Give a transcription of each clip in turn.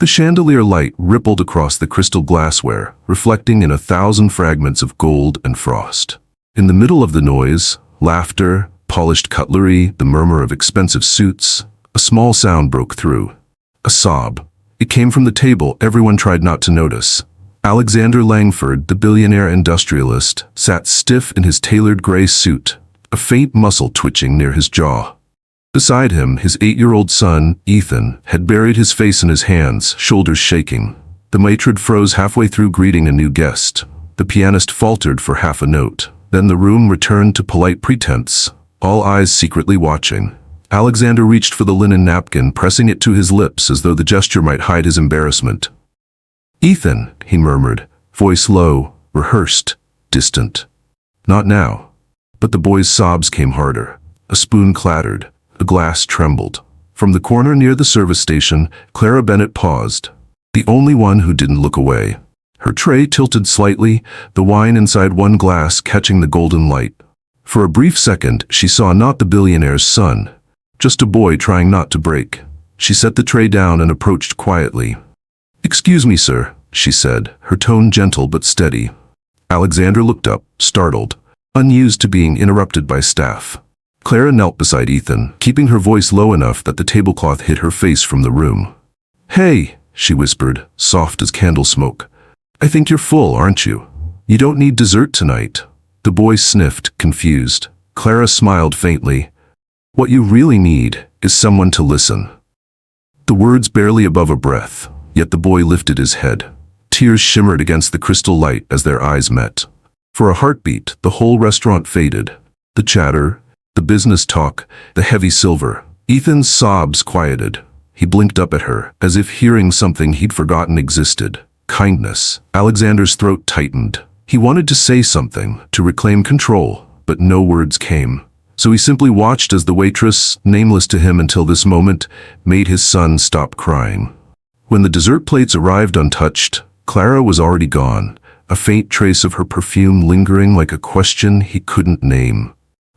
The chandelier light rippled across the crystal glassware, reflecting in 1,000 fragments of gold and frost. In the middle of the noise, laughter, polished cutlery, the murmur of expensive suits, a small sound broke through. A sob. It came from the table everyone tried not to notice. Alexander Langford, the billionaire industrialist, sat stiff in his tailored gray suit, a faint muscle twitching near his jaw. Beside him, his 8-year-old son, Ethan, had buried his face in his hands, shoulders shaking. The maitre d' froze halfway through greeting a new guest. The pianist faltered for half a note. Then the room returned to polite pretense, all eyes secretly watching. Alexander reached for the linen napkin, pressing it to his lips as though the gesture might hide his embarrassment. "Ethan," he murmured, voice low, rehearsed, distant. "Not now." But the boy's sobs came harder. A spoon clattered. A glass trembled. From the corner near the service station, Clara Bennett paused, the only one who didn't look away. Her tray tilted slightly, the wine inside one glass catching the golden light. For a brief second, she saw not the billionaire's son, just a boy trying not to break. She set the tray down and approached quietly. "Excuse me, sir," she said, her tone gentle but steady. Alexander looked up, startled, unused to being interrupted by staff. Clara knelt beside Ethan, keeping her voice low enough that the tablecloth hid her face from the room. "Hey," she whispered, soft as candle smoke. "I think you're full, aren't you? You don't need dessert tonight." The boy sniffed, confused. Clara smiled faintly. "What you really need is someone to listen." The words barely above a breath, yet the boy lifted his head. Tears shimmered against the crystal light as their eyes met. For a heartbeat, the whole restaurant faded. The chatter, the business talk, the heavy silver. Ethan's sobs quieted. He blinked up at her, as if hearing something he'd forgotten existed. Kindness. Alexander's throat tightened. He wanted to say something, to reclaim control, but no words came. So he simply watched as the waitress, nameless to him until this moment, made his son stop crying. When the dessert plates arrived untouched, Clara was already gone, a faint trace of her perfume lingering like a question he couldn't name.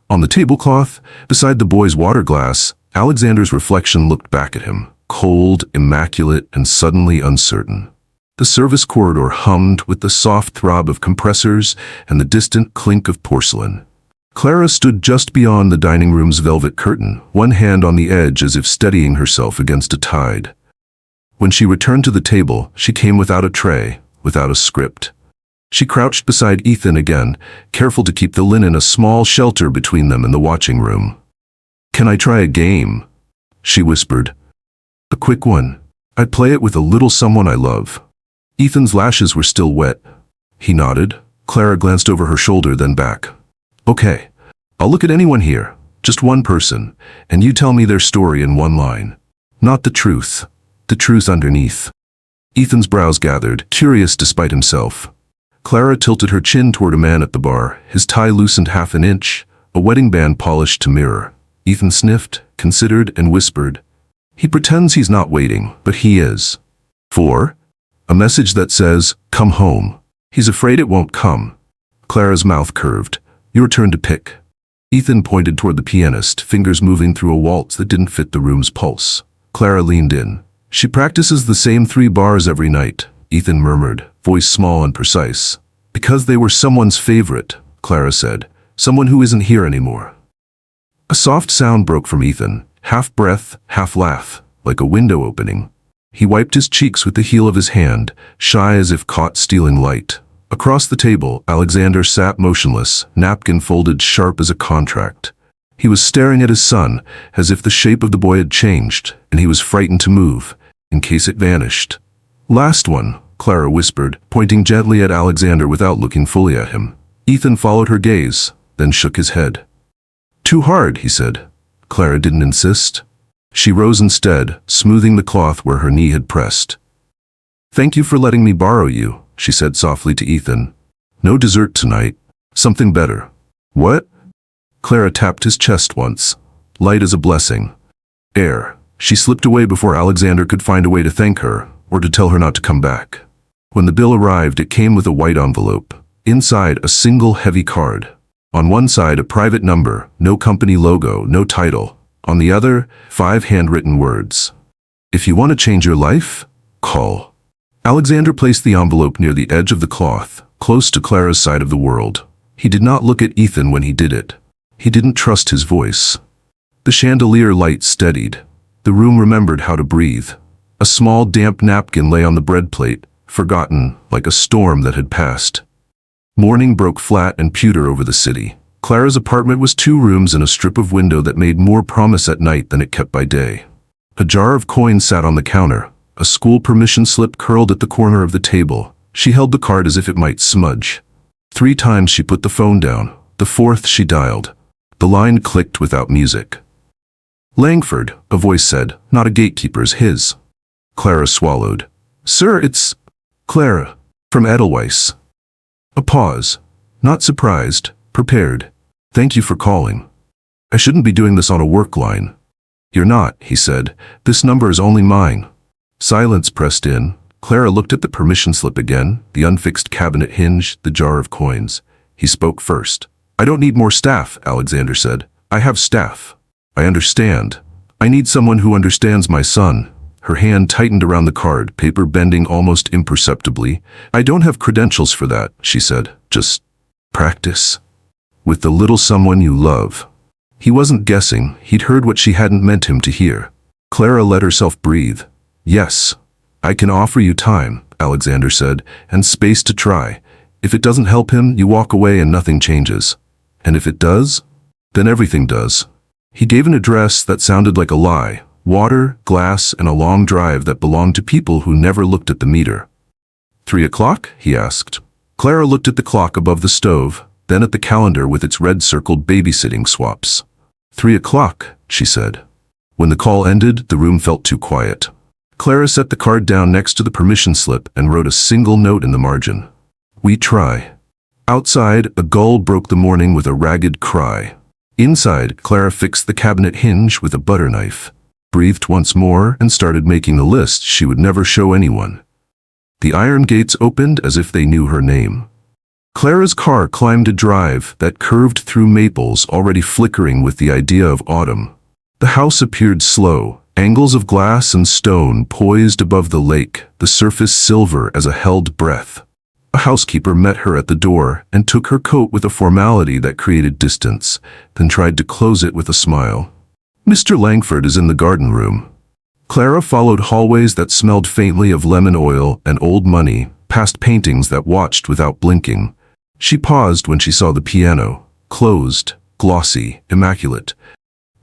On the tablecloth, beside the boy's water glass, Alexander's reflection looked back at him, cold, immaculate, and suddenly uncertain. The service corridor hummed with the soft throb of compressors and the distant clink of porcelain. Clara stood just beyond the dining room's velvet curtain, one hand on the edge as if steadying herself against a tide. When she returned to the table, she came without a tray, without a script. She crouched beside Ethan again, careful to keep the linen a small shelter between them and the watching room. "Can I try a game?" she whispered. "A quick one. I'd play it with a little someone I love." Ethan's lashes were still wet. He nodded. Clara glanced over her shoulder, then back. "Okay. I'll look at anyone here, just one person, and you tell me their story in one line. Not the truth underneath." Ethan's brows gathered, curious despite himself. Clara tilted her chin toward a man at the bar, his tie loosened half an inch, a wedding band polished to mirror. Ethan sniffed, considered, and whispered. "He pretends he's not waiting, but he is." 4. A message that says, "Come home." He's afraid it won't come. Clara's mouth curved. "Your turn to pick." Ethan pointed toward the pianist, fingers moving through a waltz that didn't fit the room's pulse. Clara leaned in. "She practices the same 3 bars every night," Ethan murmured, voice small and precise. "Because they were someone's favorite," Clara said. "Someone who isn't here anymore." A soft sound broke from Ethan, half breath, half laugh, like a window opening. He wiped his cheeks with the heel of his hand, shy as if caught stealing light. Across the table, Alexander sat motionless, napkin folded sharp as a contract. He was staring at his son, as if the shape of the boy had changed, and he was frightened to move, in case it vanished. "Last one," Clara whispered, pointing gently at Alexander without looking fully at him. Ethan followed her gaze, then shook his head. "Too hard," he said. Clara didn't insist. She rose instead, smoothing the cloth where her knee had pressed. "Thank you for letting me borrow you," she said softly to Ethan. "No dessert tonight. Something better." "What?" Clara tapped his chest once, light as a blessing. "Air." She slipped away before Alexander could find a way to thank her, or to tell her not to come back. When the bill arrived, it came with a white envelope. Inside, a single heavy card. On one side, a private number, no company logo, no title. On the other, 5 handwritten words. "If you want to change your life, Call. Alexander placed the envelope near the edge of the cloth, close to Clara's side of the world. He did not look at Ethan when he did it. He didn't trust his voice. The chandelier light steadied. The room remembered how to breathe. A small damp napkin lay on the bread plate, forgotten, like a storm that had passed. Morning broke flat and pewter over the city. Clara's apartment was 2 rooms and a strip of window that made more promise at night than it kept by day. A jar of coins sat on the counter. A school permission slip curled at the corner of the table. She held the card as if it might smudge. 3 times she put the phone down. The 4th she dialed. The line clicked without music. Langford, a voice said, not a gatekeeper's, his. Clara swallowed. Sir, it's Clara, from Edelweiss. A pause. Not surprised, prepared. Thank you for calling. I shouldn't be doing this on a work line. You're not, he said. This number is only mine. Silence pressed in. Clara looked at the permission slip again, the unfixed cabinet hinge, the jar of coins. He spoke first. I don't need more staff, Alexander said. I have staff. I understand. I need someone who understands my son. Her hand tightened around the card, paper bending almost imperceptibly. I don't have credentials for that, she said. Just practice. With the little someone you love. He wasn't guessing. He'd heard what she hadn't meant him to hear. Clara let herself breathe. Yes. I can offer you time, Alexander said, and space to try. If it doesn't help him, you walk away and nothing changes. And if it does, then everything does. He gave an address that sounded like a lie. Water, glass, and a long drive that belonged to people who never looked at the meter. 3 o'clock? He asked. Clara looked at the clock above the stove, then at the calendar with its red-circled babysitting swaps. 3 o'clock, she said. When the call ended, the room felt too quiet. Clara set the card down next to the permission slip and wrote a single note in the margin. We try. Outside, a gull broke the morning with a ragged cry. Inside, Clara fixed the cabinet hinge with a butter knife, breathed once more, and started making a list she would never show anyone. The iron gates opened as if they knew her name. Clara's car climbed a drive that curved through maples already flickering with the idea of autumn. The house appeared slow, angles of glass and stone poised above the lake, the surface silver as a held breath. A housekeeper met her at the door and took her coat with a formality that created distance, then tried to close it with a smile. Mr. Langford is in the garden room. Clara followed hallways that smelled faintly of lemon oil and old money, past paintings that watched without blinking. She paused when she saw the piano, closed, glossy, immaculate.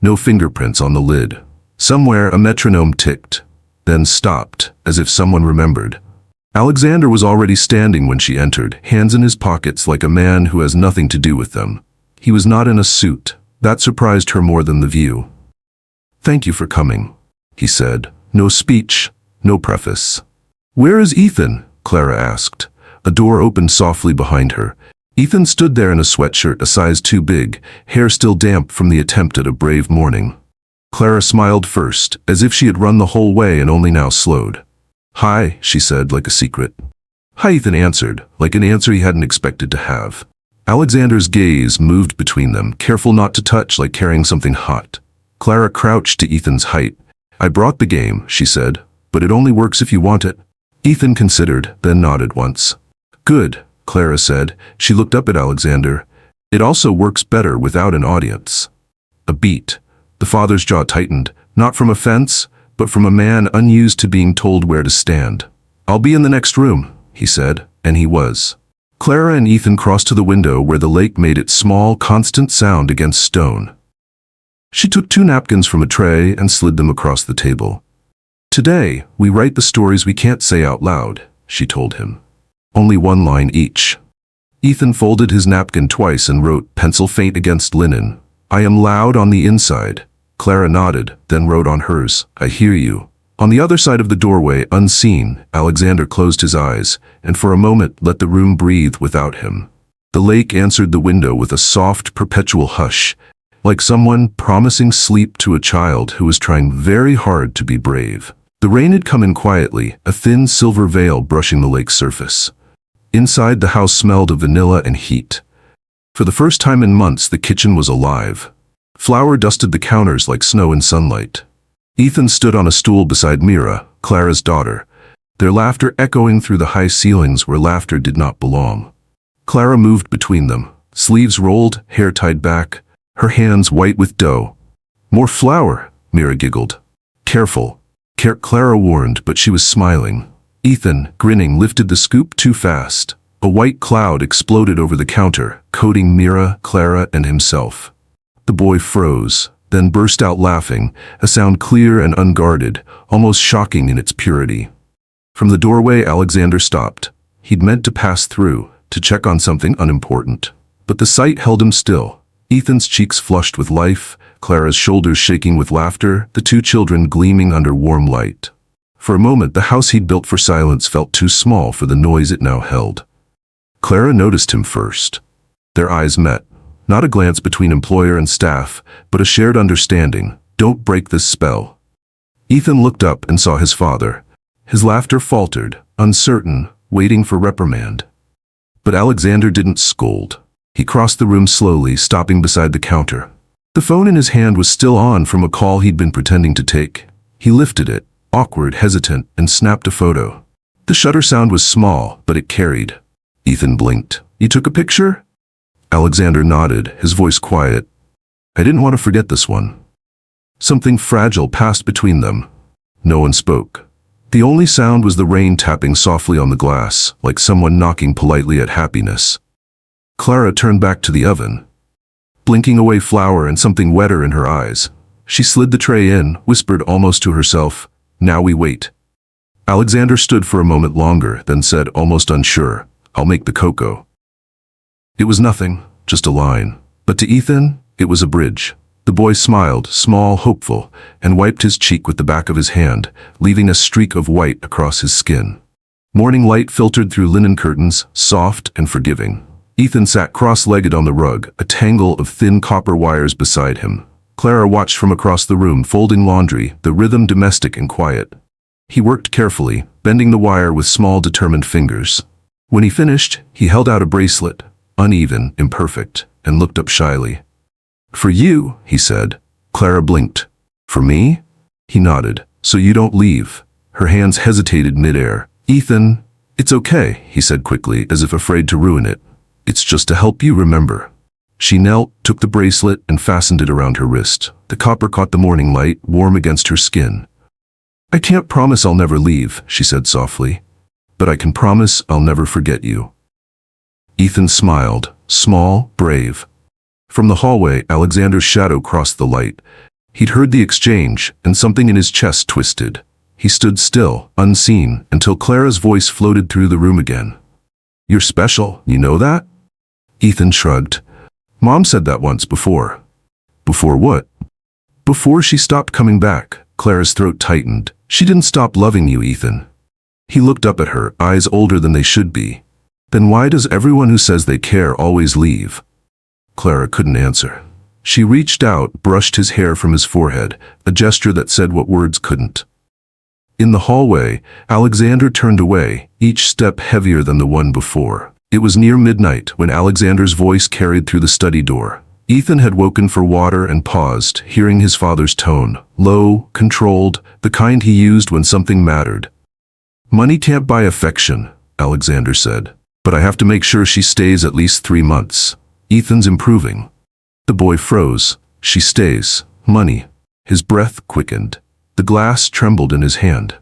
No fingerprints on the lid. Somewhere a metronome ticked, then stopped, as if someone remembered. Alexander was already standing when she entered, hands in his pockets like a man who has nothing to do with them. He was not in a suit. That surprised her more than the view. Thank you for coming, he said. No speech, no preface. Where is Ethan? Clara asked. A door opened softly behind her. Ethan stood there in a sweatshirt a size too big, hair still damp from the attempt at a brave morning. Clara smiled first, as if she had run the whole way and only now slowed. Hi, she said, like a secret. Hi, Ethan answered, like an answer he hadn't expected to have. Alexander's gaze moved between them, careful not to touch, like carrying something hot. Clara crouched to Ethan's height. I brought the game, she said, but it only works if you want it. Ethan considered, then nodded once. Good, Clara said. She looked up at Alexander. It also works better without an audience. A beat. The father's jaw tightened, not from offense, but from a man unused to being told where to stand. I'll be in the next room, he said, and he was. Clara and Ethan crossed to the window where the lake made its small, constant sound against stone. She took 2 napkins from a tray and slid them across the table. Today, we write the stories we can't say out loud, she told him. Only 1 line each. Ethan folded his napkin twice and wrote, pencil faint against linen, I am loud on the inside. Clara nodded, then wrote on hers, I hear you. On the other side of the doorway, unseen, Alexander closed his eyes, and for a moment let the room breathe without him. The lake answered the window with a soft, perpetual hush, like someone promising sleep to a child who was trying very hard to be brave. The rain had come in quietly, a thin silver veil brushing the lake's surface. Inside, the house smelled of vanilla and heat. For the first time in months, the kitchen was alive. Flour dusted the counters like snow in sunlight. Ethan stood on a stool beside Mira, Clara's daughter. their laughter echoing through the high ceilings where laughter did not belong. Clara moved between them, sleeves rolled, hair tied back, her hands white with dough. "More flour," Mira giggled. "Careful," Clara warned, but she was smiling. Ethan, grinning, lifted the scoop too fast. A white cloud exploded over the counter, coating Mira, Clara, and himself. The boy froze, then burst out laughing, a sound clear and unguarded, almost shocking in its purity. From the doorway, Alexander stopped. He'd meant to pass through, to check on something unimportant. But the sight held him still. Ethan's cheeks flushed with life, Clara's shoulders shaking with laughter, the two children gleaming under warm light. For a moment, the house he'd built for silence felt too small for the noise it now held. Clara noticed him first. Their eyes met. Not a glance between employer and staff, but a shared understanding. Don't break this spell. Ethan looked up and saw his father. His laughter faltered, uncertain, waiting for reprimand. But Alexander didn't scold. He crossed the room slowly, stopping beside the counter. The phone in his hand was still on from a call he'd been pretending to take. He lifted it, awkward, hesitant, and snapped a photo. The shutter sound was small, but it carried. Ethan blinked. "You took a picture?" Alexander nodded, his voice quiet. "I didn't want to forget this one." Something fragile passed between them. No one spoke. The only sound was the rain tapping softly on the glass, like someone knocking politely at happiness. Clara turned back to the oven, blinking away flour and something wetter in her eyes. She slid the tray in, whispered almost to herself, "Now we wait." Alexander stood for a moment longer, then said, almost unsure, "I'll make the cocoa." It was nothing, just a line. But to Ethan, it was a bridge. The boy smiled, small, hopeful, and wiped his cheek with the back of his hand, leaving a streak of white across his skin. Morning light filtered through linen curtains, soft and forgiving. Ethan sat cross-legged on the rug, a tangle of thin copper wires beside him. Clara watched from across the room, folding laundry, the rhythm domestic and quiet. He worked carefully, bending the wire with small, determined fingers. When he finished, he held out a bracelet, uneven, imperfect, and looked up shyly. "For you," he said. Clara blinked. "For me?" He nodded. "So you don't leave." Her hands hesitated mid-air. "Ethan, it's okay," he said quickly, as if afraid to ruin it. "It's just to help you remember." She knelt, took the bracelet, and fastened it around her wrist. The copper caught the morning light, warm against her skin. "I can't promise I'll never leave," she said softly. "But I can promise I'll never forget you." Ethan smiled, small, brave. From the hallway, Alexander's shadow crossed the light. He'd heard the exchange, and something in his chest twisted. He stood still, unseen, until Clara's voice floated through the room again. "You're special, you know that?" Ethan shrugged. "Mom said that once before." "Before what?" "Before she stopped coming back." Clara's throat tightened. "She didn't stop loving you, Ethan." He looked up at her, eyes older than they should be. "Then why does everyone who says they care always leave?" Clara couldn't answer. She reached out, brushed his hair from his forehead, a gesture that said what words couldn't. In the hallway, Alexander turned away, each step heavier than the one before. It was near midnight when Alexander's voice carried through the study door. Ethan had woken for water and paused, hearing his father's tone, low, controlled, the kind he used when something mattered. "Money can't buy affection," Alexander said. "But I have to make sure she stays at least 3 months. Ethan's improving." The boy froze. "She stays. Money." His breath quickened. The glass trembled in his hand.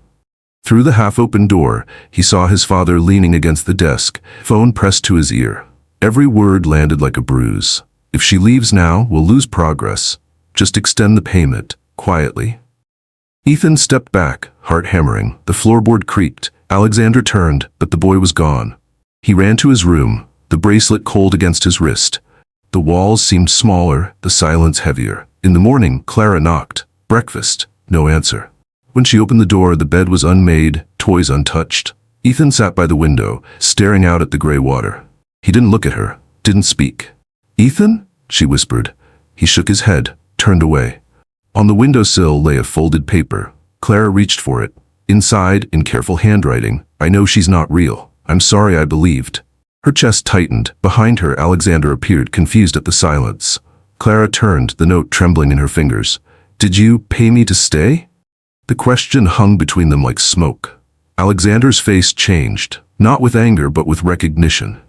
Through the half-open door, he saw his father leaning against the desk, phone pressed to his ear. Every word landed like a bruise. "If she leaves now, we'll lose progress. Just extend the payment, quietly." Ethan stepped back, heart hammering. The floorboard creaked. Alexander turned, but the boy was gone. He ran to his room, the bracelet cold against his wrist. The walls seemed smaller, the silence heavier. In the morning, Clara knocked. "Breakfast." No answer. When she opened the door, the bed was unmade, toys untouched. Ethan sat by the window, staring out at the gray water. He didn't look at her, didn't speak. "Ethan?" she whispered. He shook his head, turned away. On the windowsill lay a folded paper. Clara reached for it. Inside, in careful handwriting, "I know she's not real. I'm sorry I believed." Her chest tightened. Behind her, Alexander appeared, confused at the silence. Clara turned, the note trembling in her fingers. "Did you pay me to stay?" The question hung between them like smoke. Alexander's face changed, not with anger but with recognition.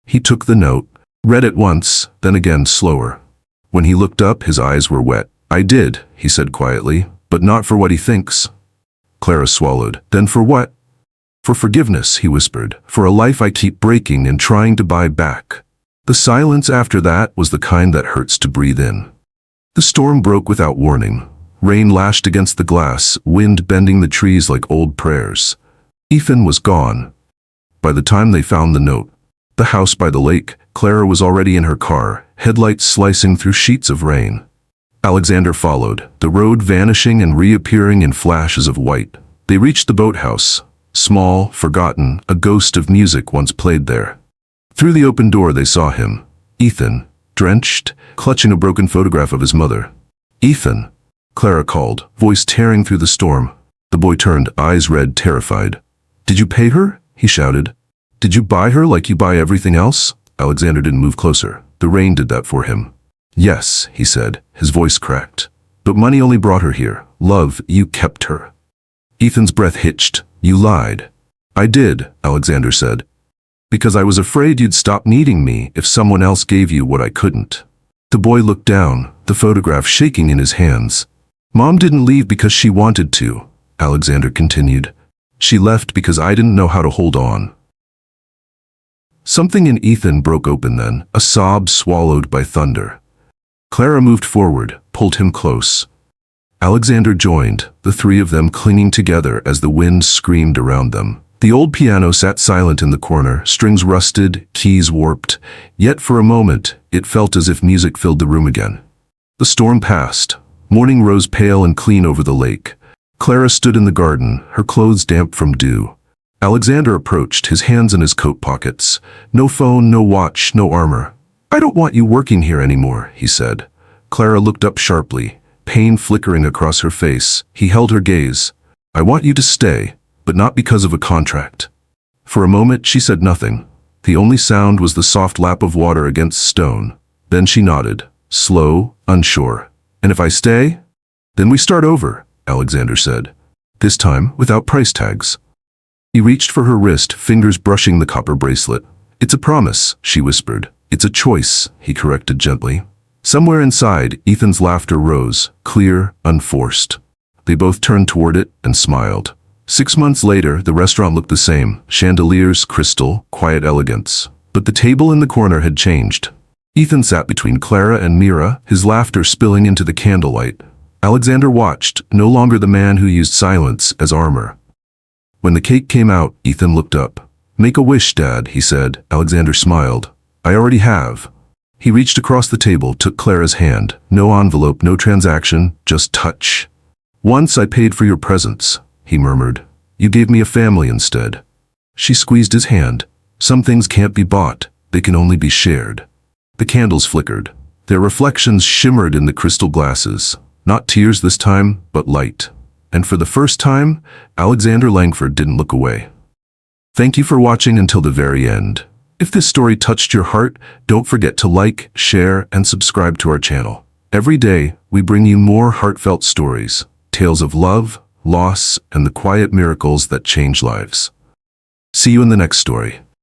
He took the note, read it once, then again slower. When he looked up, his eyes were wet. "I did," he said quietly, "but not for what he thinks." Clara swallowed. "Then for what?" "For forgiveness," he whispered, "for a life I keep breaking and trying to buy back." The silence after that was the kind that hurts to breathe in. The storm broke without warning. Rain lashed against the glass, wind bending the trees like old prayers. Ethan was gone. By the time they found the note, the house by the lake, Clara was already in her car, headlights slicing through sheets of rain. Alexander followed, the road vanishing and reappearing in flashes of white. They reached the boathouse. Small, forgotten, a ghost of music once played there. Through the open door they saw him. Ethan, drenched, clutching a broken photograph of his mother. "Ethan," Clara called, voice tearing through the storm. The boy turned, eyes red, terrified. "Did you pay her?" he shouted. "Did you buy her like you buy everything else?" Alexander didn't move closer. The rain did that for him. "Yes," he said, his voice cracked. "But money only brought her here. Love, you kept her." Ethan's breath hitched. "You lied." "I did," Alexander said. "Because I was afraid you'd stop needing me if someone else gave you what I couldn't." The boy looked down, the photograph shaking in his hands. "Mom didn't leave because she wanted to," Alexander continued. "She left because I didn't know how to hold on." Something in Ethan broke open then, a sob swallowed by thunder. Clara moved forward, pulled him close. Alexander joined, the three of them clinging together as the wind screamed around them. The old piano sat silent in the corner, strings rusted, keys warped, yet for a moment it felt as if music filled the room again. The storm passed. Morning rose pale and clean over the lake. Clara stood in the garden, her clothes damp from dew. Alexander approached, his hands in his coat pockets. "No phone, no watch, no armor." "I don't want you working here anymore," he said. Clara looked up sharply, pain flickering across her face. He held her gaze. "I want you to stay, but not because of a contract." For a moment she said nothing. The only sound was the soft lap of water against stone. Then she nodded, slow, unsure. "And if I stay?" "Then we start over," Alexander said. "This time without price tags." He reached for her wrist, fingers brushing the copper bracelet. "It's a promise," she whispered. "It's a choice," he corrected gently. Somewhere inside, Ethan's laughter rose, clear, unforced. They both turned toward it and smiled. 6 months later, the restaurant looked the same. Chandeliers, crystal, quiet elegance. But the table in the corner had changed. Ethan sat between Clara and Mira, his laughter spilling into the candlelight. Alexander watched, no longer the man who used silence as armor. When the cake came out, Ethan looked up. "Make a wish, Dad," he said. Alexander smiled. "I already have." He reached across the table, took Clara's hand. "No envelope, no transaction, just touch." "Once I paid for your presents," he murmured. "You gave me a family instead." She squeezed his hand. "Some things can't be bought, they can only be shared." The candles flickered. Their reflections shimmered in the crystal glasses. Not tears this time, but light. And for the first time, Alexander Langford didn't look away. Thank you for watching until the very end. If this story touched your heart, don't forget to like, share, and subscribe to our channel. Every day, we bring you more heartfelt stories, tales of love, loss, and the quiet miracles that change lives. See you in the next story.